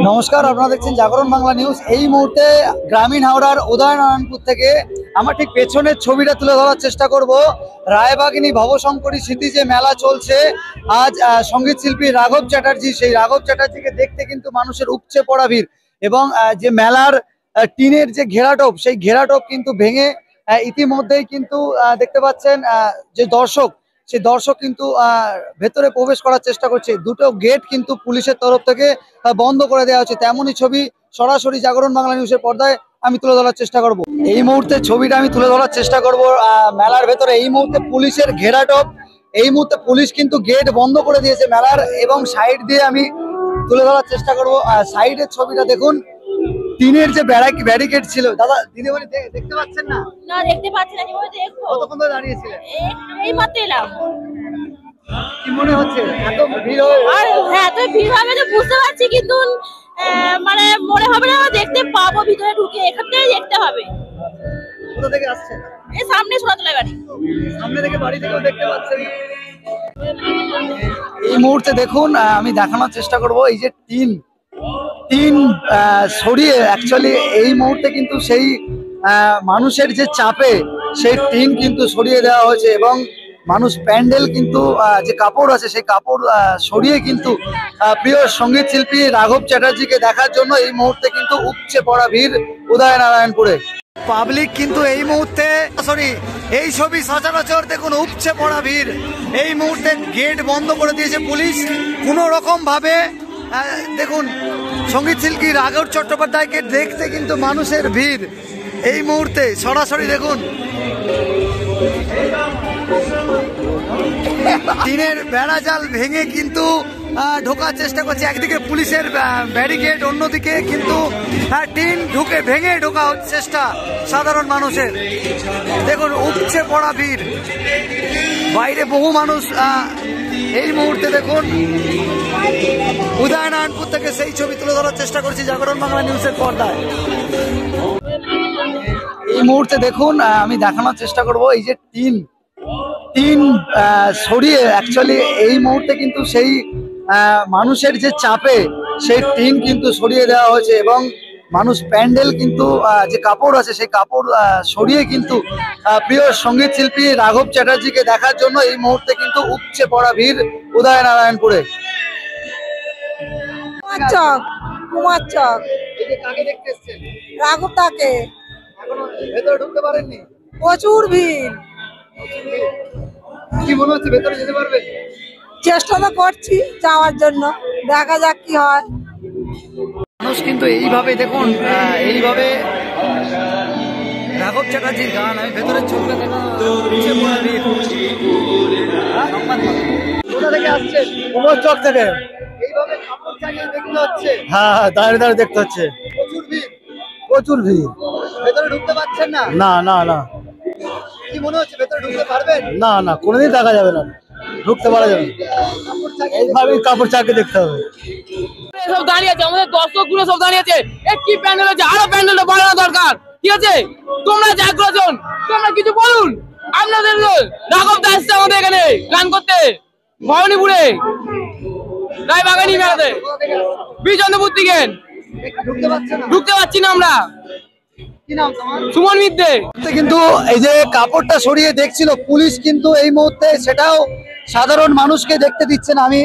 নমস্কার, আপনারা দেখছেন জাগরণ বাংলা নিউজ। এই মুহূর্তে গ্রামীণ হাওড়ার উদয়নারায়ণপুর থেকে আমার ঠিক পেছনের ছবিটা তুলে ধরার চেষ্টা করব। রায়বাগিনী ভবশঙ্করী স্মৃতি যে মেলা চলছে, আজ সঙ্গীত শিল্পী রাঘব চ্যাটার্জি, সেই রাঘব চ্যাটার্জিকে দেখতে কিন্তু মানুষের উপচে পড়া ভিড়। এবং যে মেলার টিনের যে ঘেরাটোপ, সেই ঘেরাটোপ কিন্তু ভেঙে ইতিমধ্যেই কিন্তু দেখতে পাচ্ছেন যে দর্শক, সেই দর্শক কিন্তু ভেতরে প্রবেশ করার চেষ্টা করছে। দুটো গেট কিন্তু পুলিশের তরফ থেকে বন্ধ করে দেওয়া হচ্ছে। তেমনই ছবি সরাসরি জাগরণ বাংলা নিউজের পর্দায় আমি তুলে ধরার চেষ্টা করব। এই মুহূর্তে ছবিটা আমি তুলে ধরার চেষ্টা করব মেলার ভেতরে। এই মুহূর্তে পুলিশের ঘেরাটোপ, এই মুহূর্তে পুলিশ কিন্তু গেট বন্ধ করে দিয়েছে মেলার, এবং সাইড দিয়ে আমি তুলে ধরার চেষ্টা করব। সাইডের ছবিটা দেখুন, টিনের যে ব্যারিকেড ছিল। দাদা, দিদিমণি দেখতে পাচ্ছেন না? না, দেখতে পাচ্ছি না। কিভাবে দেখবো? কতক্ষণ ধরে দাঁড়িয়েছিলেন? এই মাত্র এলাম। কি মনে হচ্ছে এত ভিড় হবে? আর হ্যাঁ, এত ভিড় হবে তো বুঝতে পারছি, কিন্তু মানে মনে হবে না দেখতে পাবো। ভিতরে ঢুকে এখান থেকে দেখতে হবে। কোথা থেকে আসছেন? এই সামনে সোনাতলা বাড়ি। সামনে থেকে বাড়ি থেকেও দেখতে পাচ্ছেন। এই মুহূর্তে দেখুন, আমি দেখানোর চেষ্টা করব। এই যে টিন সরিয়ে, অ্যাকচুয়ালি এই মুহূর্তে কিন্তু সেই মানুষের যে চাপে সেই টিন কিন্তু সরিয়ে দেওয়া হয়েছে, এবং মানুষ প্যান্ডেল কিন্তু যে কাপড় আছে সেই কাপড় সরিয়ে কিন্তু প্রিয় সঙ্গীত শিল্পী রাঘব চ্যাটার্জিকে দেখার জন্য এই মুহূর্তে কিন্তু উপচে পড়া ভিড় উদয়নারায়ণপুরে। পাবলিক কিন্তু এই মুহূর্তে এই ছবি সচরাচর দেখুন, উপচে পড়া ভিড়। এই মুহূর্তে গেট বন্ধ করে দিয়েছে পুলিশ। কোনো রকম ভাবে দেখুন, সঙ্গীত শিল্পী রাঘব চট্টোপাধ্যায়কে দেখতে কিন্তু মানুষের ভিড়। এই মুহূর্তে সরাসরি দেখুন, টিনের বেড়াজাল ভেঙে কিন্তু ঢোকার চেষ্টা করছে। একদিকে পুলিশের ব্যারিকেড, অন্যদিকে কিন্তু টিন ভেঙে ঢোকা চেষ্টা সাধারণ মানুষের। দেখুন, উপচে পড়া ভিড়, বাইরে বহু মানুষ। এই মুহূর্তে দেখুন, উদয়নারায়ণপুর থেকে সেই ছবি তুলে ধরার চেষ্টা করছি জাগরণ বাংলা নিউজের পর্দায়। এই মুহূর্তে দেখুন, আমি দেখানোর চেষ্টা করব। এই যে টিন সরিয়ে, অ্যাকচুয়ালি এই মুহূর্তে কিন্তু সেই মানুষের যে চাপে সেই টিন কিন্তু সরিয়ে দেওয়া হয়েছে, এবং মানুষ প্যান্ডেল কিন্তু যে কাপড় আছে সেই কাপড় সরিয়ে কিন্তু প্রিয় সঙ্গীত শিল্পী রাঘব চ্যাটার্জিকে দেখার জন্য এই মুহূর্তে কিন্তু উপচে পড়া ভিড় উদয়নারায়ণপুরে। কুমার চক রাঘব তাকে ভেতরে ঢুকতে পারেননি? প্রচুর ভিড়। কি মনে হচ্ছে, ভেতরে যেতে পারবেন? চেষ্টা তো করছি যাওয়ার জন্য, দেখা যাক কি হয়। মানুষ কিন্তু এইভাবে দেখুন, এইভাবে রাঘব চ্যাটার্জির গান। আমি ভেতরের ছবিটা দেখা, কোথা থেকে আসছেন? কুমার চক থেকে। এইভাবে কাপড় চালিয়ে দেখতে হচ্ছে? হ্যাঁ, দাঁড়িয়ে দাঁড়িয়ে দেখতে হচ্ছে। প্রচুর ভিড়, প্রচুর ভিড়। ভেতরে ঢুকতে পারছেন না? না না না। কি মনে হচ্ছে, ভেতরে ঢুকতে পারবেন? না না, কোনোদিন দেখা যাবে না, ঢুকতে পারা যাবে। এইভাবেই কাপড় চালিয়ে দেখতে হবে। সব দাঁড়িয়ে আছে, আমাদের দর্শক গুলো সব দাঁড়িয়ে আছে। কি প্যান্ডেল আছে, আরো প্যান্ডেলটা বাড়ানো দরকার। ঠিক আছে, তোমরা জাগ্রত, তোমরা কিছু বলুন। আপনাদের রাঘব দা আসছে আমাদের এখানে গান করতে, ভবানীপুরে রায়বাগানী মেলাতে, বিজনপুর থেকে। ঢুকতে পারছি না আমরা। সুমন মিত্রে কিন্তু এই যে কাপড়টা সরিয়ে দেখছিল পুলিশ, কিন্তু এই মুহূর্তে সেটাও সাধারণ মানুষকে দেখতে দিচ্ছে না। আমি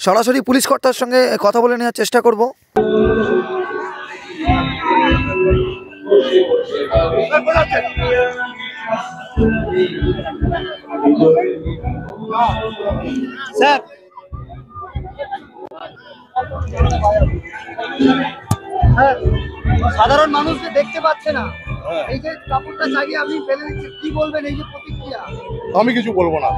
সরাসরি পুলিশ কর্তার সঙ্গে কথা বলে নেওয়ার চেষ্টা করব। স্যার, সাধারণ মানুষকে দেখতে পাচ্ছে না, এই যে কাপড়টা চাগিয়ে আপনি ফেলে দিচ্ছেন, কি বলবেন এই যে প্রতিক্রিয়া? আমি কিছু বলবো না।